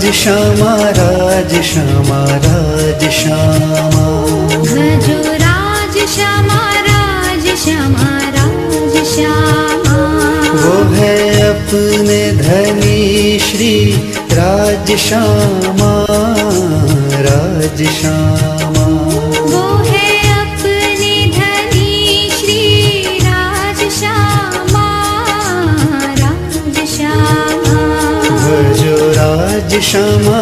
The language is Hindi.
राज श्यामा राज श्यामा राज श्यामा। भजो राज श्यामा राज श्यामा राज श्यामा। वो है अपने धनी श्री राज श्यामा राज श्यामा। वो है अपने धनी श्री राज श्यामा राज श्यामा। भजो राज श्यामा